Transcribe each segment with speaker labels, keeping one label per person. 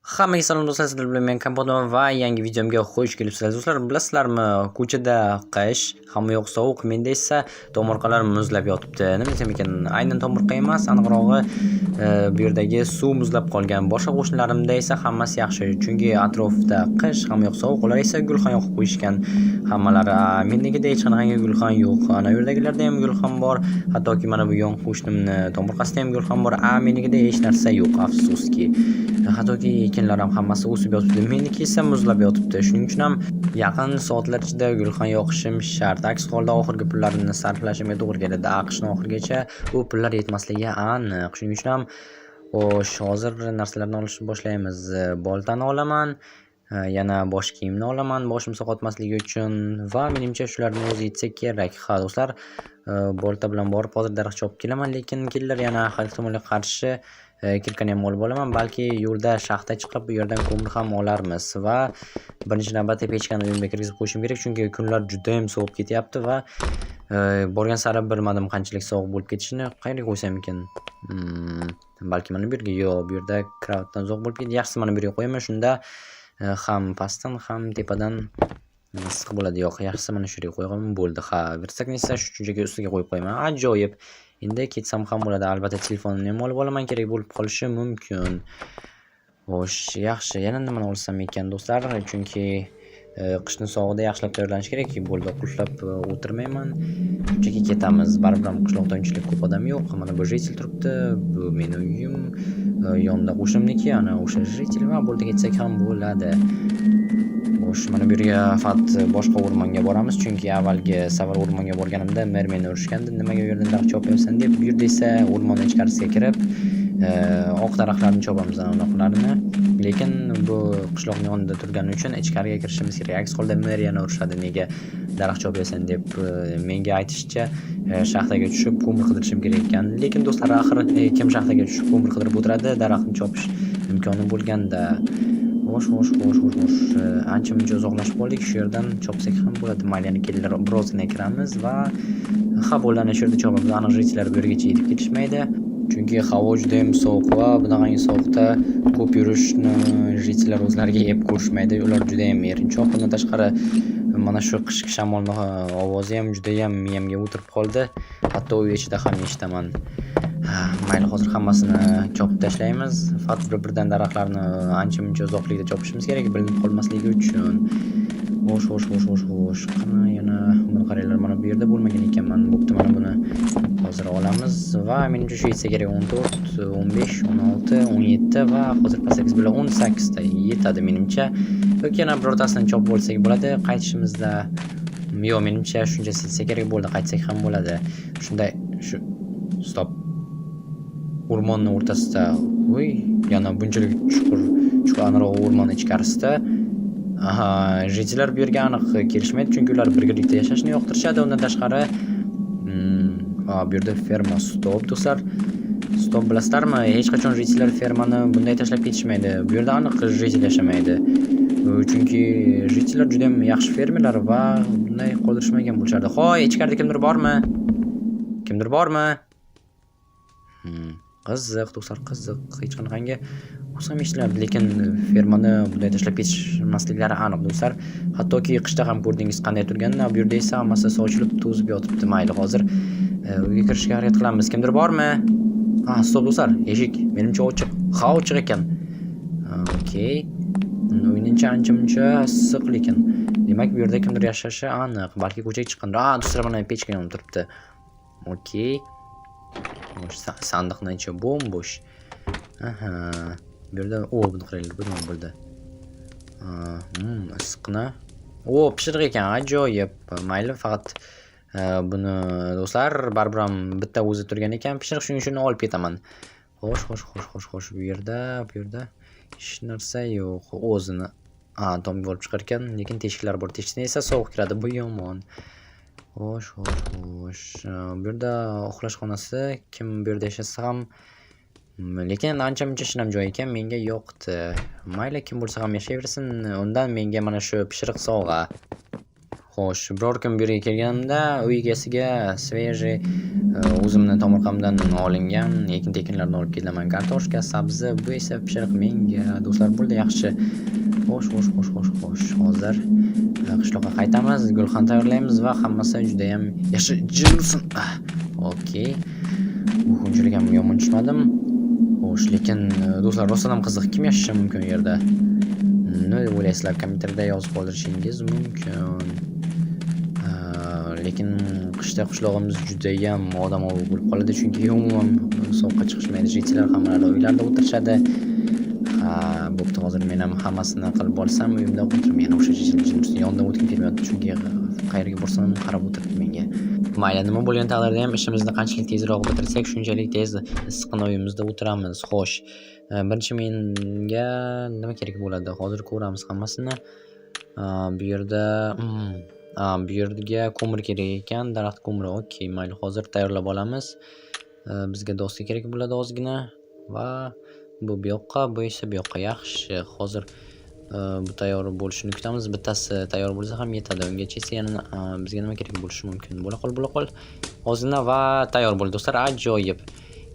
Speaker 1: Hammaga salom do'stlar, sizlar bilan men Kompotman va yangi videomga xush kelibsizlar. Do'stlar, bilasizlarmi, ko'chada qish, hamma yoq sovuq, menda esa tomorqalar muzlab yotibdi. Nima desam ekan, aynan tomorqa emas, aniqrog'i bu yerdagi suv muzlab qolgan. Boshqa qo'shnilarimda esa hammasi yaxshi, chunki atrofda qish, hamma yoq sovuq, ular esa gulxon yoqib qo'yishgan. Hammalari mennikida hech qanaqangi gulxon yo'q. Ana yerdagilarda ham gulxon bor, hattoki mana bu yon qo'shnimni tomorqasida ham gulxon bor. Menikida hech narsa yo'q, afsuski. Hattoki ekinlar ham hammasi o'sib yotibdi. Meniki esa muzlab yotibdi. Shuning uchun ham yaqin soatlar ichida gulxon yoqishim shart. Aks holda oxirgi pullarimni sarflashimga to'g'ri keladi. Qishning oxirigacha u pullar yetmasligi aniq. Shuning uchun ham hozir narsalarni olishni boshlaymiz. Boltani olaman, yana bosh kiyimni olaman, boshim saqotmasligi uchun va menimcha shularning o'zi yetsa kerak. Ha, do'stlar, bolta bilan borib hozir daraxt chopib kelaman, lekin kelinlar yana har ehtimolga qarshi kirkani ham olib olaman. Balki yo'lda shaxta chiqib, bu yerdan ko'mir ham olarmiz va birinchi navbatda pechkani uyimga kirgizib qo'yishim kerak, chunki kunlar juda ham sovib ketyapti va borgan sari bilmadim qanchalik sovuq bo'lib ketishini. Qayerga qo'ysam ekan? Balki mana bu yerga. Yo'q, bu yerda kravatdan uzoq bo'lib ketdi. Yaxshisi mana bu yerga qo'yaman, shunda ham pastdan ham tepadan issiq bo'ladi. Yo'q, yaxshisi mana shu yerga qo'yganim bo'ldi. Ha, versakni esa shunchaki ustiga qo'yib qo'yaman. Ajoyib. Endi ketsam ham bo'ladi. Albatta telefonimni ham olib olaman, kerak bo'lib qolishi mumkin. Xo'sh, yaxshi. Yana nimani olsam ekan do'stlar? Chunki qishni sovug'ida yaxshilab tayyorlanish kerak. Bo'ldi, qulflab o'tirmayman. Shunchaki ketamiz. Baribir ham qishloqda unchalik ko'p odam yo'q. Mana bu jitel turibdi. Bu mening uyim. Yonda qo'shnimniki, ana o'sha jitel va bo'ldi, ketsak ham bo'ladi. Xo'sh, mana bu yerga faqat boshqa o'rmonga boramiz, chunki avvalgi safar o'rmonga borganimda mer meni urishgandi. Nimaga u yerdan daraxt chopyapsan deb. Bu yerda esa o'rmon ichkarisiga kirib, oq daraxtlarni chopamiz, anaqilarini. Lekin bu qishloqning yonida turgani uchun ichkariga kirishimiz kerak. Aks holda mer yana urishadi, nega daraxt chopyapsan deb. Menga aytishicha, shaxtaga tushib ko'mir qidirishim kerak ekan. Lekin do'stlar, axir kim shaxtaga tushib ko'mir qidirib o'tiradi, daraxtni chopish imkoni bo'lganda. Xo'sh. Ancha muncha uzoqlashib qoldik. Shu yerdan chopsak ham bo'ladi. Mayli, kelinlar birozgina kiramiz va bo'lani shu yerda chopamiz. Aniq jitillar bu yergacha yetib ketishmaydi. Chunki havo juda ham sovuq va bunaqangi sovuqda ko'p yurishni jitillar o'zlariga yeb ko'rishmaydi. Ular juda ham erinchoq. Bundan tashqari mana shu qishki shamolning ovozi ham juda ham miyamga o'tirib qoldi. Hatto uy ichida ham eshitaman. Mayli, hozir hammasini chopib tashlaymiz. Faqat bir-birdan daraxtlarni ancha muncha uzoqlikda chopishimiz kerak, bilinib qolmasligi uchun. Xo'sh. Qani yana buni qaranglar, mana bu yerda bo'lmagan ekanman. Bo'pti, mana buni hozir olamiz va menimcha shu yetsa kerak. 14, 15, 16, 17 va hozir 8 bilan 18 ta yetadi menimcha. Yoki yana birortasini chopib olsak bo'ladi. Qaytishimizda yo'q, menimcha shunchasi yetsa kerak bo'ldi. Qaytsak ham bo'ladi. Shunday stop. O'rmonning o'rtasida, yana bunchalik chuqur aniq o'rmon ichkarisida. Jitillar bu yerga aniq kelishmaydi, chunki ular birgalikda yashashni yoqtirishadi. Undan tashqari, bu yerda ferma. Stop do'stlar. Stop, bilasizlarmi? Hech qachon jitillar fermani bunday tashlab ketishmaydi. Bu yerda aniq jitil yashamaydi. Chunki jitillar juda ham yaxshi fermerlar va bunday qoldirishmagan bo'lardi. Xo'y, ichkarida kimdir bormi? Qiziq do'stlar, qiziq. Hech qanaqangi o'zim eshitmadim, lekin fermani bunday tashlab ketishmasliklari aniq do'stlar. Hattoki qishda ham ko'rdingiz qanday turganini. Bu yerda esa hammasi sochilib, to'zib yotibdi. Mayli, hozir uyga kirishga harakat qilamiz. Kimdir bormi? Stop do'stlar, eshik menimcha ochiq. Ochiq ekan. Okey. O'yincha ancha-muncha issiq lekin. Demak, bu yerda kimdir yashashi aniq. Balki ko'chaga chiqqan. Do'stlar, mana pechka yonib turibdi. Okey. Sandiqning ichi bo'm-bo'sh. Bu yerda buni qaranglar, bu nima bo'ldi? Issiqni. Pishiriq ekan, ajoyib. Mayli, faqat buni do'stlar, baribir ham bitta o'zi turgan ekan pishiriq, shuning uchun olib ketaman. Xo'sh. Bu yerda hech narsa yo'q. O'zini tomga olib chiqar ekan, lekin teshiklar bor. Teshikdan esa sovuq kiradi, bu yomon. Xo'sh. Bu yerda uxlash xonasi. Kim bu yerda yashasa ham, lekin ancha-muncha shinam joy ekan, menga yoqdi. Mayli, kim bo'lsa ham yashayversin. Undan menga mana shu pishiriq sovg'a. Xo'sh, biror kun bu yerga kelganimda uy egasiga svejiy o'zimni tomorqamdan olingan ekin-tekinlarni olib kelaman. Kartoshka, sabzi, bu esa pishiriq menga. Do'stlar, bo'ldi, yaxshi. Xo'sh. Hozir qishloqqa qaytamiz, gulxan tayyorlaymiz va hammasi juda ham yaxshi jilsin. Okey. Unchalik ham yomon tushmadim. Xo'sh, lekin do'stlar, rostdan ham qiziq, kim yashashi mumkin u yerda? Nima deb o'ylaysizlar? Kommentariyada yozib qoldirishingiz mumkin. Lekin qishda qishlog'imiz juda ham odamovi bo'lib qoladi, chunki umuman sovuqqa chiqishmaydi. Jitlar hammalari uylarda o'tirishadi. Bo'pti, hozir men ham hammasini qilib olsam, uyimda o'tirmayman. O'sha jilni yonidan o'tib kelmayapti, chunki qayerga borsam qarab o'tiribdi menga. Mayli, nima bo'lgan taqdirda ham ishimizni qanchalik tezroq bitirsak, shunchalik tez issiqqina uyimizda o'tiramiz. Xo'sh, birinchi menga nima kerak bo'ladi? Hozir ko'ramiz hammasini. Bu yerga ko'mir kerak ekan, daraxt ko'miri. Okey, mayli, hozir tayyorlab olamiz. Bizga doska kerak bo'ladi ozgina va bu yoqqa, bu esa bu yoqqa. Yaxshi. Hozir bu tayyor bo'lishini kutamiz. Bittasi tayyor bo'lsa ham yetadi. Ungacha esa yana bizga nima kerak bo'lishi mumkin? Bo'la qol. Ozgina va tayyor bo'ldi, do'stlar. Ajoyib.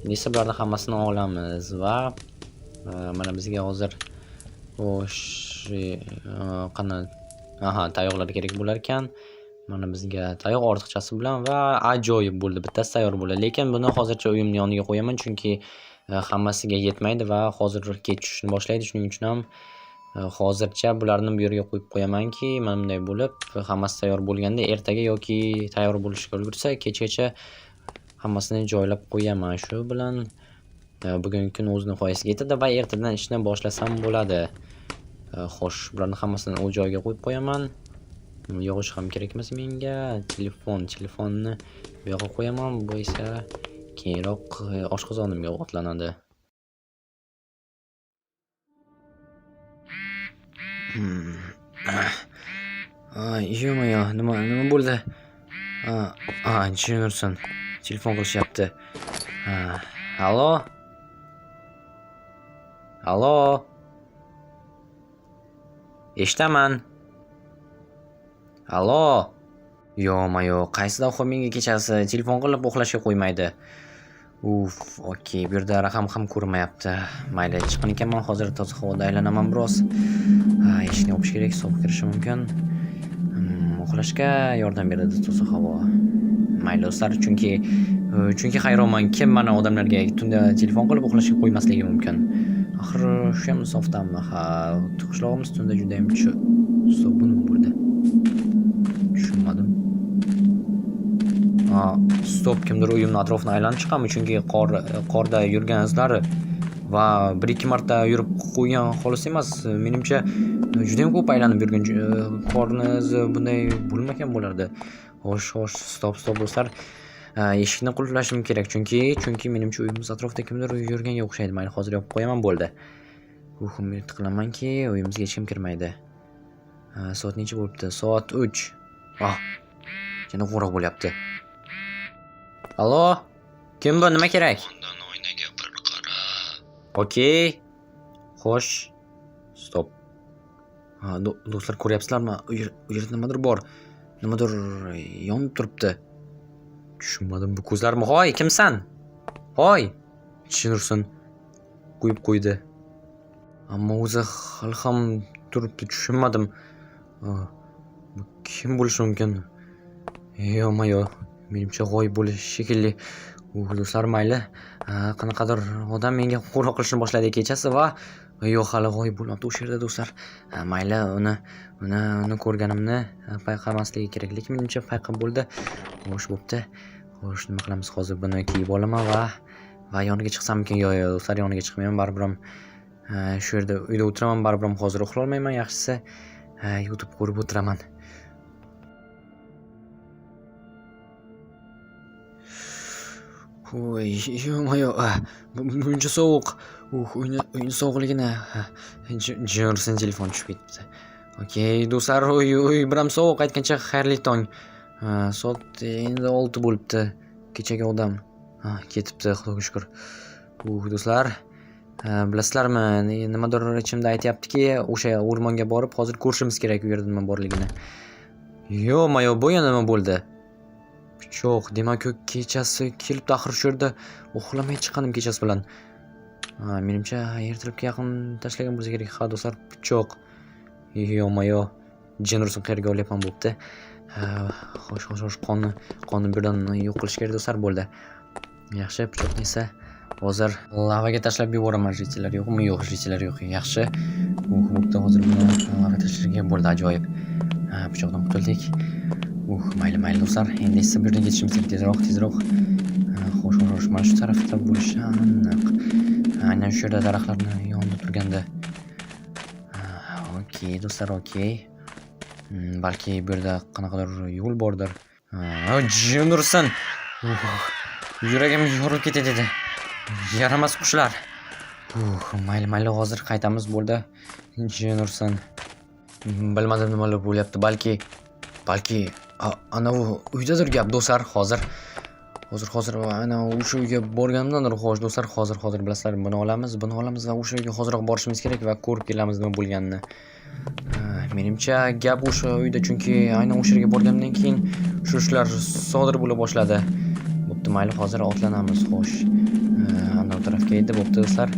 Speaker 1: Endi esa bularni hammasini olamiz va mana bizga hozir tayoqlar kerak bo'lar ekan. Mana bizga tayoq ortiqchasi bilan va ajoyib bo'ldi. Bittasi tayyor bo'ldi. Lekin buni hozircha uyimning yoniga qo'yaman, chunki hammasiga yetmaydi va hozir kech tushishni boshlaydi. Shuning uchun ham hozircha bularni bu yerga qo'yib qo'yamanki, mana bunday bo'lib, hammasi tayyor bo'lganda ertaga yoki tayyor bo'lishga ulgursa, kechgacha hammasini joylab qo'yaman. Shu bilan bugungi kun o'zining nihoyasiga yetadi va ertadan ishni boshlasam bo'ladi. Xo'sh, bularni hammasini o'z joyiga qo'yib qo'yaman. Yog'ish ham kerak emas menga. Telefonni bu yoqqa qo'yaman. Bu esa keyinroq oshqozonimga otlanadi. Nima bo'ldi? Jin telefon qilishyapti. Allo? Eshitaman. Allo? Yo'q, qaysidir oxir menga kechasi telefon qilib uxlashga qo'ymaydi. Okey, bu yerda raqam ham ko'rmayapti. Mayli, chiqqan ekanman, hozir toza havoda aylanaman biroz. Eshikni yopish kerak, sovuq kirishi mumkin. Uxlashga yordam beradi toza havo. Mayli do'stlar, chunki hayronman, kim mana odamlarga tunda telefon qilib uxlashga qo'ymasligi mumkin. Axir shu ham insofdanmi? Qishlog'imiz tunda juda ham bu nima bo'ldi? Tushunmadim. Stop, kimdir uyimning atrofini aylanib chiqami? Chunki qorda yurgan izlari va 1-2 marta yurib qo'ygan xolos emas. Menimcha juda ham ko'p aylanib yurgan qorni izi bunday bo'lmagan bo'lardi. Xo'sh, stop do'stlar. Eshikni qulflashim kerak, chunki menimcha uyimiz atrofida kimdir yurganga o'xshaydi. Mayli, hozir yopib qo'yaman, bo'ldi. Umid qilamanki, uyimizga hech kim kirmaydi. Soat necha bo'libdi? Soat 3. Yana qo'ng'iroq bo'lyapti. Allo? Kim bu? Nima kerak?
Speaker 2: Ondan oynaga bir qara.
Speaker 1: Okey. Xo'sh. Stop. Do'stlar, ko'ryapsizlarmi? U yerda nimadir bor. Nimadir yonib turibdi. Tushunmadim, bu ko'zlarmi? Hoy, kimsan? Hoy. Tushunursin. Qo'yib qo'ydi. Ammo o'zi hali ham turibdi, tushunmadim. Bu kim bo'lishi mumkin? Yo'q. Menimcha g'oyib bo'lishi shekilli. Do'stlar, mayli. Qanaqadir odam menga qo'ng'iroq qilishni boshladi kechasi va yo'q, hali g'oyib bo'lmabdi o'sha yerda do'stlar. Mayli, uni ko'rganimni payqamasligi kerak, lekin menimcha payqab bo'ldi. Xo'sh, bo'pti. Xo'sh, nima qilamiz? Hozir buni kiyib olaman va yoniga chiqsammikin? Yo'q, do'stlar, yoniga chiqmayman. Baribir ham shu yerda uyda o'tiraman. Baribir ham hozir uxlay olmayman. Yaxshisi YouTube ko'rib o'tiraman. Yo'q. Buncha sovuq. Uyning sovuqligini Jin telefon tushib ketdi. Okey, do'stlar, uy biram sovuq. Aytgancha xayrli tong. Soat endi 6 bo'libdi. Kechagi odam ketibdi, Xudoga shukr. Do'stlar, bilasizlarmi, nimadir ichimda aytayaptiki, o'sha o'rmonga borib hozir ko'rishimiz kerak u yerda nima borligini. Yo-mayo, bu yana nima bo'ldi? Pichoq, demak kechasi kelibdi axir shu yerda uxlamay chiqqanim kechasi bilan. Menimcha ertalabga yaqin tashlagan bo'lsa kerak. Ha, do'stlar, pichoq. Yo-mayo, jin ursin qayerga olyapman bo'pti. Xo'sh, qonni birdan yo'q qilish kerak do'stlar, bo'ldi. Yaxshi, pichoqni esa hozir lavaga tashlab yuboraman. Jitlar yo'qmi? Yo'q, jitlar yo'q. Yaxshi. Bo'pti, hozir buni lavaga tashlashga bo'ldi, ajoyib. Pichoqdan qutuldik. Mayli do'stlar. Endi esa bu yerdan ketishimiz kerak, tezroq. Xo'sh, mana shu tarafda bo'lishi aniq. Aynan shu yerda daraxtlarning yonida turganda. Okey, do'stlar, okey. Balki bu yerda qanaqadir yo'l bordir. Jin ursin. Yuragim yorilib ketadi. Yaramas qushlar. Mayli, hozir qaytamiz, bo'ldi. Jin ursin. Bilmadim nimalar bo'lyapti. Balki ana u uydadir gap, do'stlar. Hozir ana o'sha uyga borganimdandir. Xo'sh, do'stlar, hozir bilasizlar, buni olamiz va o'sha uyga hozirroq borishimiz kerak va ko'rib kelamiz nima bo'lganini. Menimcha gap o'sha uyda, chunki aynan o'sha yerga borgandan keyin shu ishlar sodir bo'la boshladi. Bo'pti, mayli, hozir otlanamiz. Xo'sh, ana bu tarafga edi, bo'pti do'stlar.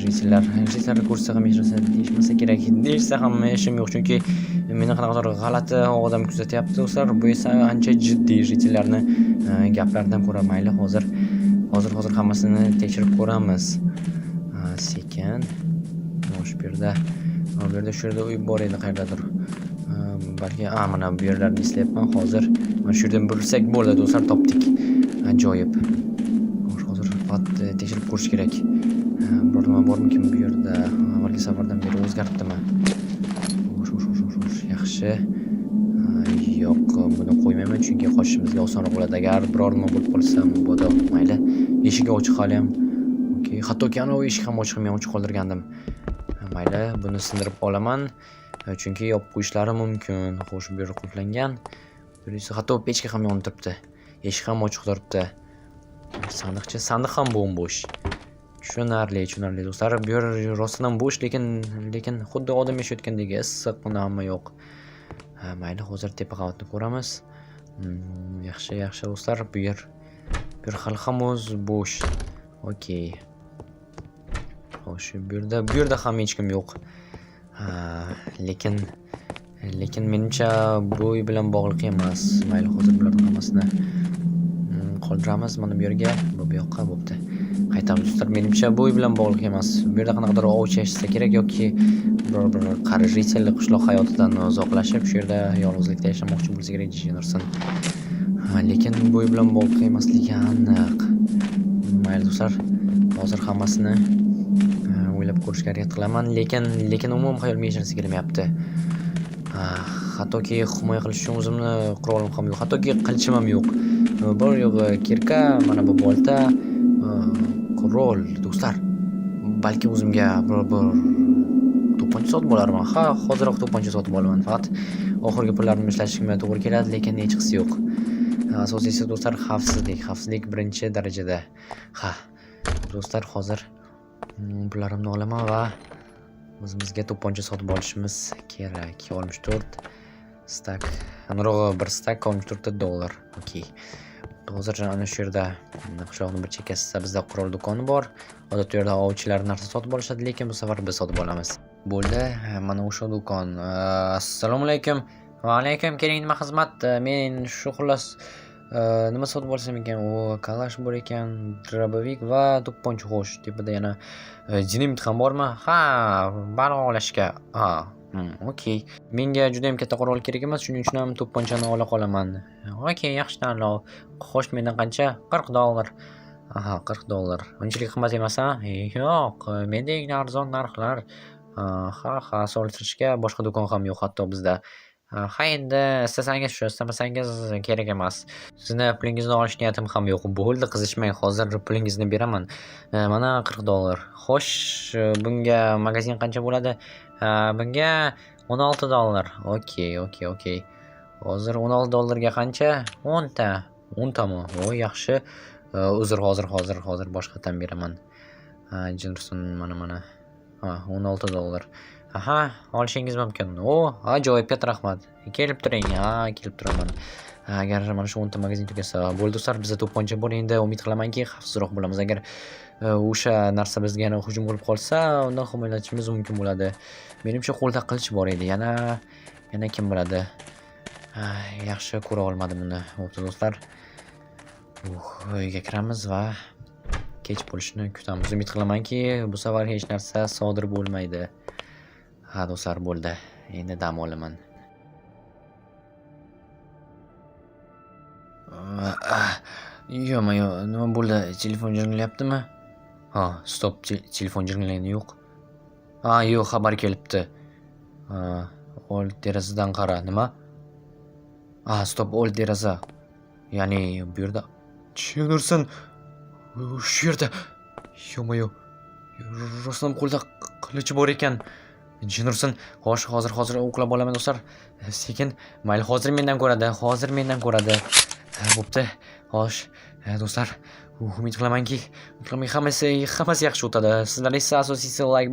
Speaker 1: Jitlar ko'rsa ham deyishmasa kerak. Deyishsa ham ishim yo'q, chunki meni qanaqadir g'alati odam kuzatyapti do'stlar. Bu esa ancha jiddiy jitlarni gaplaridan ko'ra. Mayli, hozir hammasini tekshirib ko'ramiz. Sekin. Xo'sh, bu yerda shu yerda uy bor edi qayerdadir. Balki mana bu yerlarni eslayapman. Hozir mana shu yerdan bursak bo'ldi do'stlar, topdik. Ajoyib. Hozir faqat tekshirib ko'rish kerak. Biror nima bormikin bu yerda? Avvalgi safardan beri o'zgaribdimi? Xo'sh, yaxshi. Yo'q, buni qo'ymayman, chunki qochishimizga osonroq bo'ladi. Agar biror nima bo'lib qolsa, mabodo. Mayli. Eshik ochiq hali ham. Okey, hattoki ana u eshik ham ochiq, men ochiq qoldirgandim. Mayli, buni sindirib olaman, chunki yopib qo'yishlari mumkin. Xo'sh, bu yer qulflangan. Birisi hatto pechka ham yonib turibdi. Eshik ham ochiq turibdi. Sandiq ham bo'sh. Tushunarli do'stlar. Bu yer rostdan bo'sh, lekin xuddi odam yashayotgandek issiq, hamma yo'q. Mayli, hozir tepa qavatni ko'ramiz. Yaxshi do'stlar, bu yer hali ham o'z bo'sh. Okey. Xo'sh, bu yerda ham hech kim yo'q. Lekin menimcha bu uy bilan bog'liq emas. Mayli, hozir bularning hammasini qoldiramiz mana bu yerga, bu yoqqa. Bo'pti. Qaytamiz do'stlar. Menimcha bu uy bilan bog'liq emas. Bu yerda qanaqadir ovchi yashasa kerak yoki biror qari jitlar qishloq hayotidan uzoqlashib shu yerda yolg'izlikda yashamoqchi bo'lsa kerak, jishinursin. Lekin bu uy bilan bog'liq emasligi aniq. Mayli do'stlar, hozir hammasini o'ylab ko'rishga harakat qilaman, lekin umuman xayolimga hech narsa kelmayapti. Hattoki himoya qilish uchun o'zimni qurolim ham yo'q, hattoki qilichim ham yo'q. Bor yo'g'i kirka, mana bu bolta, qurol do'stlar. Balki o'zimga bir to'pponcha sotib olarman. Hozirroq to'pponcha sotib olaman. Faqat oxirgi pullarimni ishlashimga to'g'ri keladi, lekin hech qisi yo'q. Asosiysi do'stlar, xavfsizlik birinchi darajada. Do'stlar, hozir pullarimni olaman va o'zimizga to'pponcha sotib olishimiz kerak. 64 stak, aniqrog'i 1 stak $64. Okey. Hozir ana shu yerda qishloqning bir chekkasida bizda qurol do'koni bor. Odatda u yerda ovchilar narsa sotib olishadi, lekin bu safar biz sotib olamiz. Bo'ldi, mana o'sha do'kon. Assalomu alaykum. Va alaykum, keling, nima xizmat? Men shu xullas nima sotib olsam ekan? O, kalash bor ekan, drabovik va to'pponcha. Xo'sh, tepada yana dinamit ham bormi? Baliq ovlashga. Okey. Menga juda ham katta qurol kerak emas, shuning uchun ham to'pponchani ola qolaman. Okey, yaxshi tanlov. Xo'sh, mendan qancha? $40. $40. Unchalik qimmat emas, Yo'q, mendek arzon narxlar. Solishtirishga boshqa do'kon ham yo'q hatto bizda. Endi istasangiz shu, istamasangiz kerak emas. Sizni pulingizni olish niyatim ham yo'q. Bo'ldi, qizishmang, hozir pulingizni beraman. Mana $40. Xo'sh, bunga magazin qancha bo'ladi? Bunga $16. Okey. Hozir $16 ga qancha? 10 ta. 10 tami? Voy, yaxshi. Uzr, hozir boshqadan beraman. Jinrson mana. $16. Aha, olishingiz mumkin. O, ajoyib, katta rahmat. Kelib turing. Ha, kelib turaman. Agar mana shu 10 ta magazin tugasa, bo'ldi do'stlar, bizda to'pponcha bor. Endi umid qilamanki, xavfsizroq bo'lamiz. Agar o'sha narsa bizga yana hujum qilib qolsa, undan himoyalanishimiz mumkin bo'ladi. Menimcha qo'lda qilich bor edi. Yana kim biladi? Yaxshi ko'ra olmadim uni. Bo'pti do'stlar. Uyga kiramiz va kech bo'lishini kutamiz. Umid qilamanki, bu safar hech narsa sodir bo'lmaydi. Ha do'stlar, bo'ldi. Endi dam olaman. Yo'q, nima bo'ldi? Telefon jiringlayaptimi? Ha, stop, telefon jiringlagani yo'q. Yo'q, xabar kelibdi. Old derazadan qara. Nima? Stop, old deraza. Ya'ni bu yerda tushunursan. Shu yerda. Yo'q. Rostdan qo'lda qilichi bor ekan. Tushunursan. Xo'sh, hozir o'qlab olaman do'stlar. Sekin, mayli, hozir mendan ko'radi. Bo'pti. Xo'sh, do'stlar, umid qilamanki, hammasi yaxshi o'tadi. Sizlar esa asosiysi like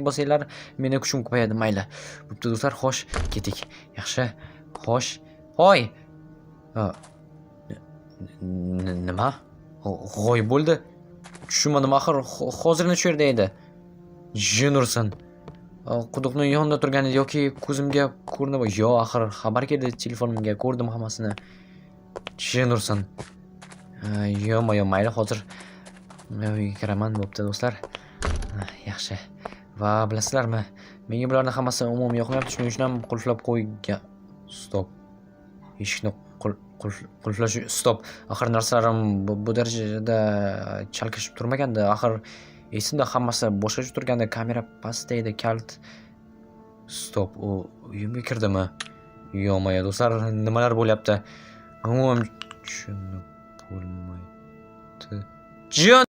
Speaker 1: bosinglar, meni kuchim ko'payadi, mayli. Bo'pti do'stlar, xo'sh, ketik. Yaxshi. Xo'sh. Hoy. Nima? G'oyib bo'ldi. Tushunmadim, axir hozirni shu yerda edi. Jinursan. Quduqning yonida turgan edi yoki ko'zimga ko'rinib, yo'q, axir xabar keldi telefonimga, ko'rdim hammasini. Jinursan. Yo'q, mayli, hozir uyga kiraman. Bo'pti do'stlar. Yaxshi. Va bilasizlarmi, menga bularning hammasi umuman yoqmayapti, shuning uchun ham qulflab qo'ygan. Stop. Eshikni qulflash. Stop. Axir narsalarim bu darajada chalkashib turmaganda. Axir esimda hammasi boshqacha turganda, kamera pastda edi, kalt. Stop. U uyimga kirdimi? Yo'q, do'stlar, nimalar bo'lyapti? Umuman tushunib bo'lmaydi.